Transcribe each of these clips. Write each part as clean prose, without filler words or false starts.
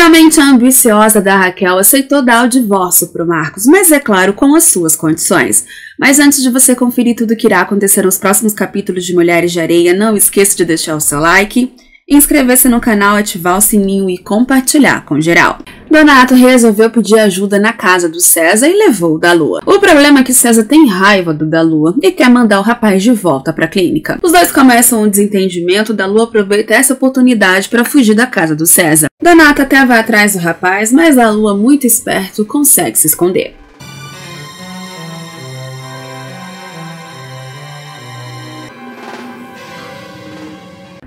A mente ambiciosa da Raquel aceitou dar o divórcio para o Marcos, mas é claro, com as suas condições. Mas antes de você conferir tudo o que irá acontecer nos próximos capítulos de Mulheres de Areia, não esqueça de deixar o seu like, inscrever-se no canal, ativar o sininho e compartilhar com geral. Donato resolveu pedir ajuda na casa do César e levou o da Lua. O problema é que César tem raiva do da Lua e quer mandar o rapaz de volta para a clínica. Os dois começam um desentendimento, da Lua aproveita essa oportunidade para fugir da casa do César. Donato até vai atrás do rapaz, mas a Lua, muito esperto, consegue se esconder.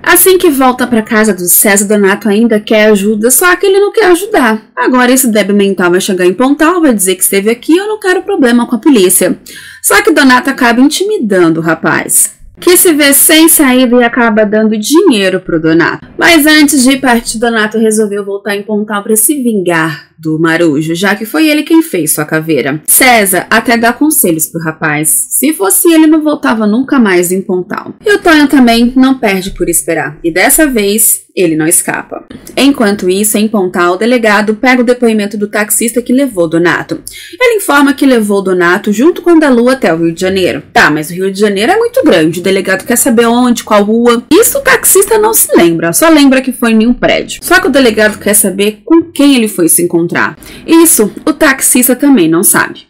Assim que volta para casa do César, Donato ainda quer ajuda, só que ele não quer ajudar. Agora esse débil mental vai chegar em Pontal, vai dizer que esteve aqui e eu não quero problema com a polícia. Só que Donato acaba intimidando o rapaz, que se vê sem saída e acaba dando dinheiro pro Donato. Mas antes de partir, Donato resolveu voltar em Pontal para se vingar do Marujo, já que foi ele quem fez sua caveira. César até dá conselhos pro rapaz. Se fosse ele, não voltava nunca mais em Pontal. E o Tonho também não perde por esperar. E dessa vez, ele não escapa. Enquanto isso, em Pontal, o delegado pega o depoimento do taxista que levou Donato. Ele informa que levou Donato junto com a da Lua até o Rio de Janeiro. Tá, mas o Rio de Janeiro é muito grande. O delegado quer saber onde, qual rua. Isso o taxista não se lembra, só lembra que foi em um prédio. Só que o delegado quer saber com quem ele foi se encontrar. Isso o taxista também não sabe.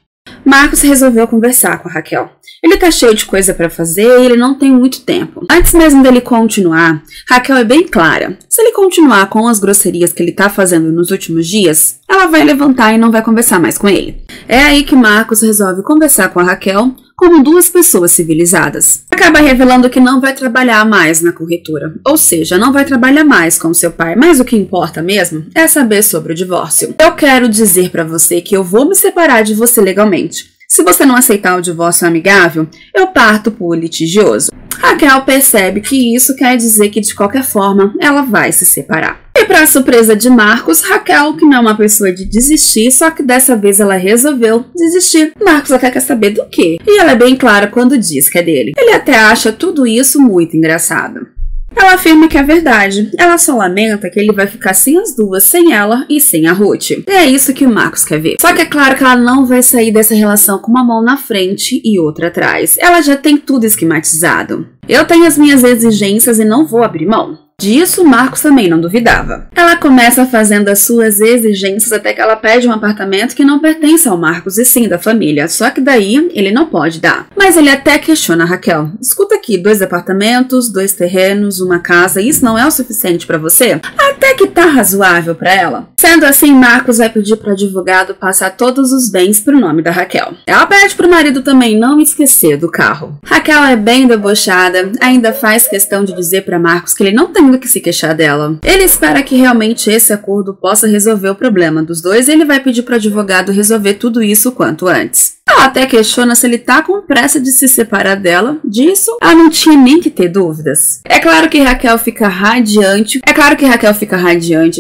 Marcos resolveu conversar com a Raquel. Ele tá cheio de coisa para fazer e ele não tem muito tempo. Antes mesmo dele continuar, Raquel é bem clara. Se ele continuar com as grosserias que ele tá fazendo nos últimos dias, ela vai levantar e não vai conversar mais com ele. É aí que Marcos resolve conversar com a Raquel como duas pessoas civilizadas. Acaba revelando que não vai trabalhar mais na corretora, ou seja, não vai trabalhar mais com seu pai, mas o que importa mesmo é saber sobre o divórcio. Eu quero dizer pra você que eu vou me separar de você legalmente. Se você não aceitar o divórcio amigável, eu parto por litigioso. Raquel percebe que isso quer dizer que de qualquer forma ela vai se separar. E para surpresa de Marcos, Raquel, que não é uma pessoa de desistir, só que dessa vez ela resolveu desistir. Marcos até quer saber do quê? E ela é bem clara quando diz que é dele. Ele até acha tudo isso muito engraçado. Ela afirma que é verdade. Ela só lamenta que ele vai ficar sem as duas, sem ela e sem a Ruth. E é isso que o Marcos quer ver. Só que é claro que ela não vai sair dessa relação com uma mão na frente e outra atrás. Ela já tem tudo esquematizado. Eu tenho as minhas exigências e não vou abrir mão. Disso, Marcos também não duvidava. Ela começa fazendo as suas exigências até que ela pede um apartamento que não pertence ao Marcos e sim da família, só que daí ele não pode dar. Mas ele até questiona a Raquel. Escuta aqui, 2 apartamentos, 2 terrenos, uma casa, isso não é o suficiente pra você? Até que tá razoável pra ela. Sendo assim, Marcos vai pedir pro advogado passar todos os bens pro nome da Raquel. Ela pede pro marido também não esquecer do carro. Raquel é bem debochada, ainda faz questão de dizer pra Marcos que ele não tem que se queixar dela. Ele espera que realmente esse acordo possa resolver o problema dos dois e ele vai pedir para o advogado resolver tudo isso o quanto antes. Ela até questiona se ele tá com pressa de se separar dela. Disso, ela não tinha nem que ter dúvidas. É claro que Raquel fica radiante,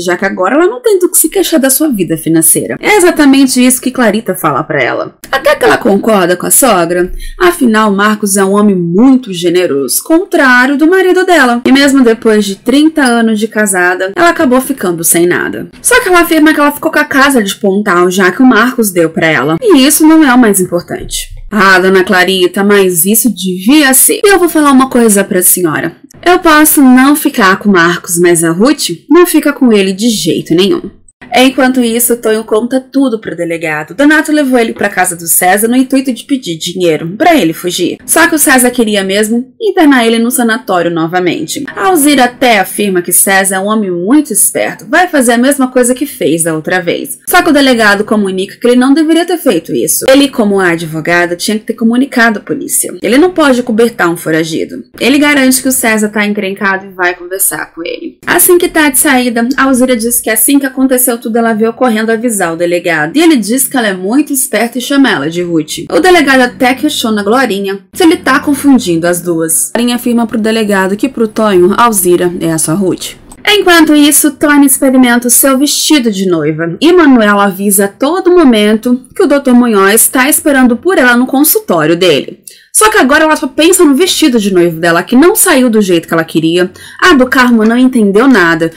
já que agora ela não tem do que se queixar da sua vida financeira. É exatamente isso que Clarita fala para ela. Até que ela concorda com a sogra. Afinal, Marcos é um homem muito generoso, contrário do marido dela. E mesmo depois de 30 anos de casada, ela acabou ficando sem nada. Só que ela afirma que ela ficou com a casa de Pontal, já que o Marcos deu para ela. E isso não é o mais importante. Ah, dona Clarita, mas isso devia ser. E eu vou falar uma coisa pra senhora. Eu posso não ficar com o Marcos, mas a Ruth não fica com ele de jeito nenhum. Enquanto isso, Tonho conta tudo pro delegado. Donato levou ele pra casa do César no intuito de pedir dinheiro pra ele fugir. Só que o César queria mesmo internar ele no sanatório novamente. A Alzira até afirma que César é um homem muito esperto, vai fazer a mesma coisa que fez da outra vez. Só que o delegado comunica que ele não deveria ter feito isso. Ele, como advogado, tinha que ter comunicado à polícia. Ele não pode cobertar um foragido. Ele garante que o César tá encrencado e vai conversar com ele. Assim que tá de saída, a Alzira diz que assim que aconteceu tudo, ela veio correndo avisar o delegado. E ele diz que ela é muito esperta e chama ela de Ruth. O delegado até questiona a Glorinha se ele tá confundindo as duas. Glorinha afirma pro delegado que pro Tonho, a Alzira é a sua Ruth. Enquanto isso, Tony experimenta o seu vestido de noiva e Manuel avisa a todo momento que o Dr. Munhoz está esperando por ela no consultório dele. Só que agora ela só pensa no vestido de noiva dela, que não saiu do jeito que ela queria. A do Carmo não entendeu nada.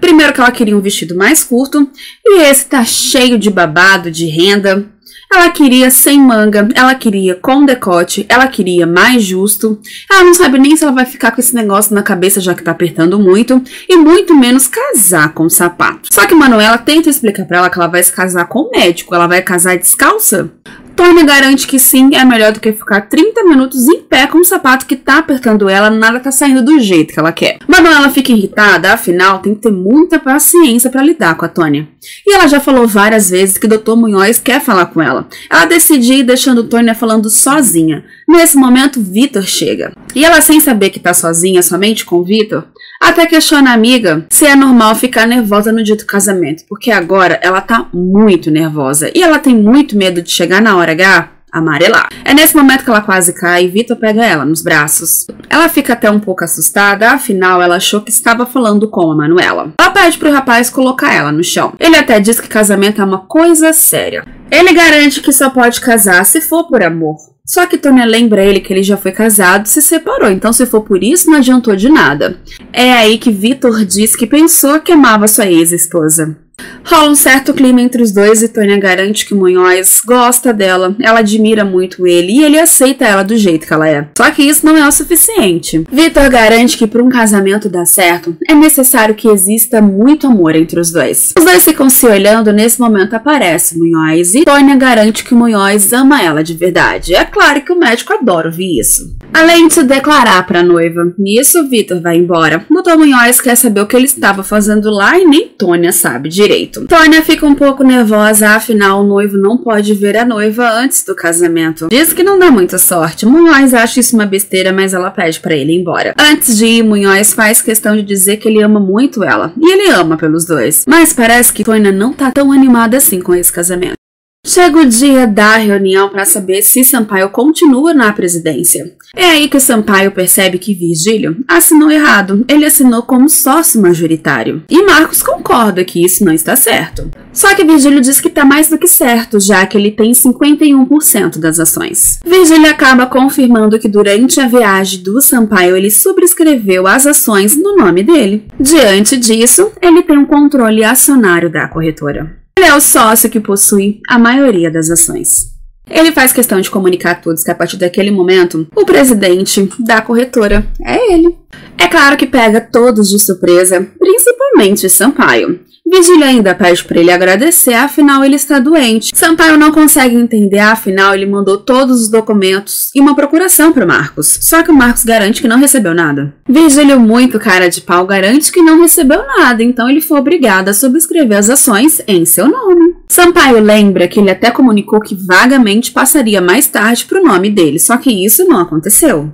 Primeiro que ela queria um vestido mais curto, e esse tá cheio de babado, de renda. Ela queria sem manga, ela queria com decote, ela queria mais justo. Ela não sabe nem se ela vai ficar com esse negócio na cabeça já que tá apertando muito, e muito menos casar com sapato. Só que Manuela tenta explicar pra ela que ela vai se casar com o médico, ela vai casar descalça. Tônia garante que sim, é melhor do que ficar 30 minutos em pé com um sapato que tá apertando ela, nada tá saindo do jeito que ela quer. Manuela fica irritada, afinal tem que ter muita paciência pra lidar com a Tônia. E ela já falou várias vezes que o Dr. Munhoz quer falar com ela. Ela decide ir deixando Tônia falando sozinha. Nesse momento, Vitor chega. E ela, sem saber que tá sozinha somente com Vitor, até questiona a amiga se é normal ficar nervosa no dia do casamento, porque agora ela tá muito nervosa e ela tem muito medo de chegar na hora H amarelar. É nesse momento que ela quase cai e Vitor pega ela nos braços. Ela fica até um pouco assustada, afinal ela achou que estava falando com a Manuela. Ela pede pro rapaz colocar ela no chão. Ele até diz que casamento é uma coisa séria. Ele garante que só pode casar se for por amor. Só que Tônia lembra ele que ele já foi casado e se separou, então se for por isso não adiantou de nada. É aí que Vitor diz que pensou que amava sua ex-esposa. Rola um certo clima entre os dois e Tônia garante que Munhoz gosta dela, ela admira muito ele e ele aceita ela do jeito que ela é. Só que isso não é o suficiente. Vitor garante que para um casamento dar certo, é necessário que exista muito amor entre os dois. Os dois ficam se olhando, nesse momento aparece Munhoz e Tônia garante que Munhoz ama ela de verdade. É claro que o médico adora ouvir isso. Além de se declarar para a noiva. Nisso, Vitor vai embora. O Dr. Munhoz quer saber o que ele estava fazendo lá e nem Tônia sabe direito. Tônia fica um pouco nervosa, afinal o noivo não pode ver a noiva antes do casamento. Diz que não dá muita sorte. Munhoz acha isso uma besteira, mas ela pede para ele ir embora. Antes de ir, Munhoz faz questão de dizer que ele ama muito ela. E ele ama pelos dois. Mas parece que Tônia não tá tão animada assim com esse casamento. Chega o dia da reunião para saber se Sampaio continua na presidência. É aí que Sampaio percebe que Virgílio assinou errado. Ele assinou como sócio majoritário. E Marcos concorda que isso não está certo. Só que Virgílio diz que está mais do que certo, já que ele tem 51% das ações. Virgílio acaba confirmando que durante a viagem do Sampaio ele subscreveu as ações no nome dele. Diante disso, ele tem um controle acionário da corretora. Ele é o sócio que possui a maioria das ações. Ele faz questão de comunicar a todos que a partir daquele momento, o presidente da corretora é ele. É claro que pega todos de surpresa, principalmente Sampaio. Virgílio ainda pede para ele agradecer, afinal ele está doente. Sampaio não consegue entender, afinal ele mandou todos os documentos e uma procuração para Marcos. Só que o Marcos garante que não recebeu nada. Virgílio, muito cara de pau, garante que não recebeu nada, então ele foi obrigado a subscrever as ações em seu nome. Sampaio lembra que ele até comunicou que vagamente passaria mais tarde para o nome dele, só que isso não aconteceu.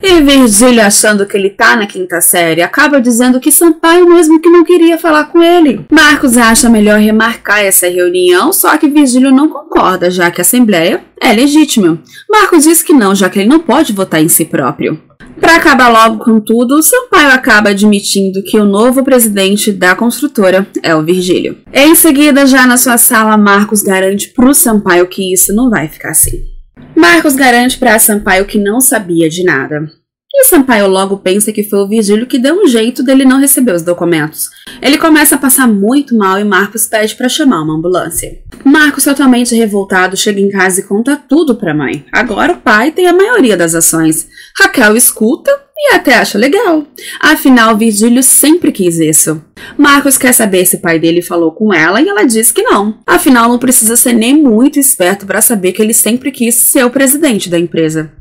E Virgílio, achando que ele tá na quinta série, acaba dizendo que Sampaio mesmo que não queria falar com ele. Marcos acha melhor remarcar essa reunião, só que Virgílio não concorda, já que a assembleia é legítima. Marcos diz que não, já que ele não pode votar em si próprio. Para acabar logo com tudo, Sampaio acaba admitindo que o novo presidente da construtora é o Virgílio. Em seguida, já na sua sala, Marcos garante pro Sampaio que isso não vai ficar assim. Marcos garante para Sampaio que não sabia de nada. E Sampaio logo pensa que foi o Virgílio que deu um jeito dele não receber os documentos. Ele começa a passar muito mal e Marcos pede para chamar uma ambulância. Marcos, totalmente revoltado, chega em casa e conta tudo para a mãe. Agora o pai tem a maioria das ações. Raquel escuta e até acha legal. Afinal, Virgílio sempre quis isso. Marcos quer saber se o pai dele falou com ela e ela diz que não. Afinal, não precisa ser nem muito esperto para saber que ele sempre quis ser o presidente da empresa.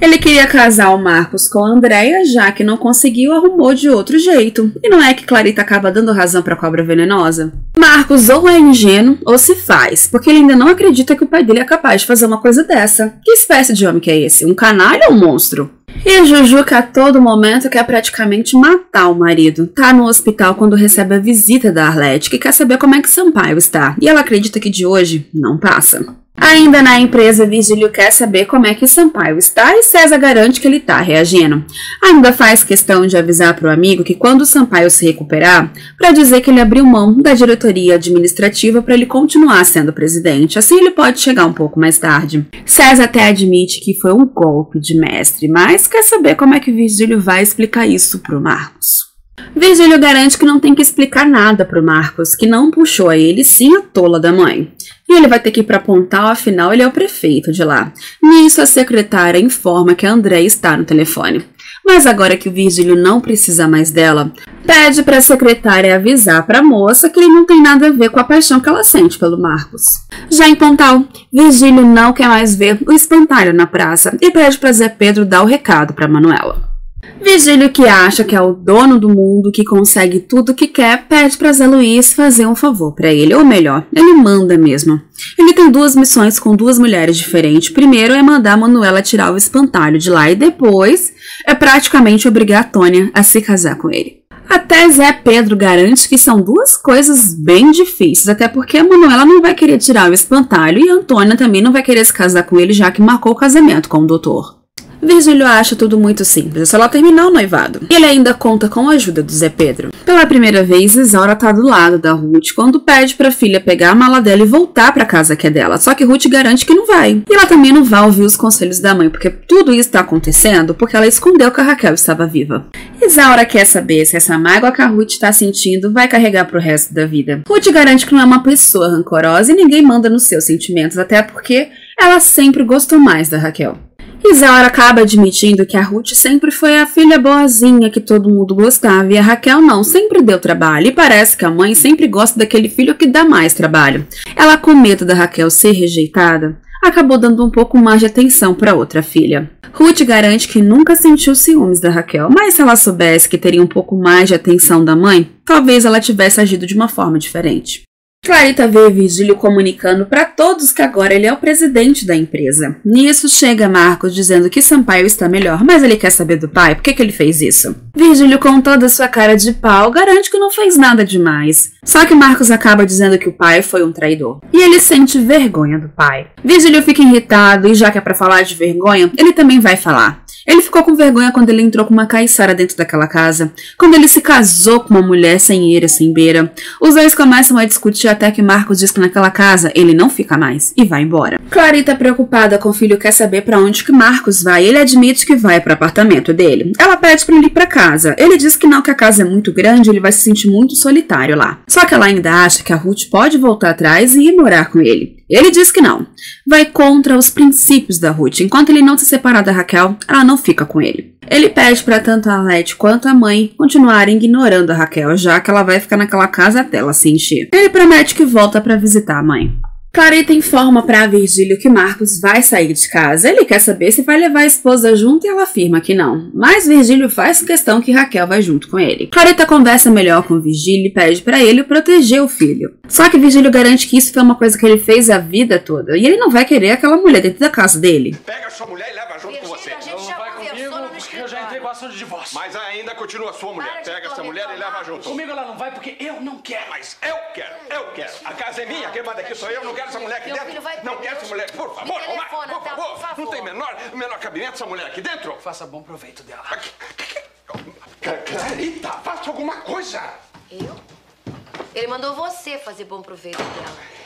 Ele queria casar o Marcos com a Andréia, já que não conseguiu, arrumou de outro jeito. E não é que Clarita acaba dando razão para a cobra venenosa? Marcos ou é ingênuo ou se faz, porque ele ainda não acredita que o pai dele é capaz de fazer uma coisa dessa. Que espécie de homem que é esse? Um canalha ou um monstro? E Jujuca a todo momento quer praticamente matar o marido. Tá no hospital quando recebe a visita da Arlete, que quer saber como é que Sampaio está. E ela acredita que de hoje não passa. Ainda na empresa, Virgílio quer saber como é que Sampaio está e César garante que ele está reagindo. Ainda faz questão de avisar para o amigo que quando Sampaio se recuperar, para dizer que ele abriu mão da diretoria administrativa para ele continuar sendo presidente. Assim ele pode chegar um pouco mais tarde. César até admite que foi um golpe de mestre, mas quer saber como é que Virgílio vai explicar isso para o Marcos. Virgílio garante que não tem que explicar nada pro Marcos, que não puxou a ele, sim a tola da mãe. E ele vai ter que ir pra Pontal, afinal ele é o prefeito de lá. Nisso a secretária informa que a Andréia está no telefone. Mas agora que o Virgílio não precisa mais dela, pede para a secretária avisar para a moça que ele não tem nada a ver com a paixão que ela sente pelo Marcos. Já em Pontal, Virgílio não quer mais ver o espantalho na praça e pede para Zé Pedro dar o recado para Manuela. Virgílio, que acha que é o dono do mundo, que consegue tudo o que quer, pede para Zé Luiz fazer um favor para ele, ou melhor, ele manda mesmo. Ele tem 2 missões com 2 mulheres diferentes. Primeiro é mandar a Manuela tirar o espantalho de lá e depois é praticamente obrigar a Tônia a se casar com ele. Até Zé Pedro garante que são 2 coisas bem difíceis, até porque a Manuela não vai querer tirar o espantalho e a Antônia também não vai querer se casar com ele, já que marcou o casamento com o doutor. Virgílio acha tudo muito simples, é só ela terminar o noivado. E ele ainda conta com a ajuda do Zé Pedro. Pela primeira vez, Isaura tá do lado da Ruth quando pede pra filha pegar a mala dela e voltar pra casa que é dela. Só que Ruth garante que não vai. E ela também não vai ouvir os conselhos da mãe, porque tudo isso tá acontecendo porque ela escondeu que a Raquel estava viva. Isaura quer saber se essa mágoa que a Ruth tá sentindo vai carregar pro resto da vida. Ruth garante que não é uma pessoa rancorosa e ninguém manda nos seus sentimentos, até porque ela sempre gostou mais da Raquel. Isaura acaba admitindo que a Ruth sempre foi a filha boazinha que todo mundo gostava e a Raquel não, sempre deu trabalho. E parece que a mãe sempre gosta daquele filho que dá mais trabalho. Ela, com medo da Raquel ser rejeitada, acabou dando um pouco mais de atenção para outra filha. Ruth garante que nunca sentiu ciúmes da Raquel, mas se ela soubesse que teria um pouco mais de atenção da mãe, talvez ela tivesse agido de uma forma diferente. Clarita vê Virgílio comunicando para todos que agora ele é o presidente da empresa. Nisso chega Marcos dizendo que Sampaio está melhor, mas ele quer saber do pai, por que ele fez isso? Virgílio, com toda sua cara de pau, garante que não fez nada demais. Só que Marcos acaba dizendo que o pai foi um traidor. E ele sente vergonha do pai. Virgílio fica irritado e já que é para falar de vergonha, ele também vai falar. Ele ficou com vergonha quando ele entrou com uma caiçara dentro daquela casa, quando ele se casou com uma mulher sem eira, sem beira. Os dois começam a discutir até que Marcos diz que naquela casa ele não fica mais e vai embora. Clarita, preocupada com o filho, quer saber para onde que Marcos vai. Ele admite que vai para o apartamento dele. Ela pede para ele ir para casa. Ele diz que não, que a casa é muito grande, ele vai se sentir muito solitário lá. Só que ela ainda acha que a Ruth pode voltar atrás e ir morar com ele. Ele diz que não. Vai contra os princípios da Ruth. Enquanto ele não se separar da Raquel, ela não fica com ele. Ele pede para tanto a Arlete quanto a mãe continuarem ignorando a Raquel, já que ela vai ficar naquela casa até ela se encher. Ele promete que volta para visitar a mãe. Clarita informa para Virgílio que Marcos vai sair de casa. Ele quer saber se vai levar a esposa junto e ela afirma que não. Mas Virgílio faz questão que Raquel vai junto com ele. Clarita conversa melhor com Virgílio e pede para ele proteger o filho. Só que Virgílio garante que isso foi uma coisa que ele fez a vida toda e ele não vai querer aquela mulher dentro da casa dele. Pega sua mulher e leva junto com você. Não vai comigo porque eu já entrei com a ação de divórcio. Mas ainda continua sua mulher. Pega essa mulher e leva junto. Comigo ela não vai porque eu não quero. Mas eu quero. A casa é minha, quem manda aqui sou eu. Não quero essa mulher aqui dentro. Não quero essa mulher. Por favor, Omar, por favor. Não tem menor cabimento essa mulher aqui dentro? Faça bom proveito dela. Clarita, faça alguma coisa. Eu? Ele mandou você fazer bom proveito dela.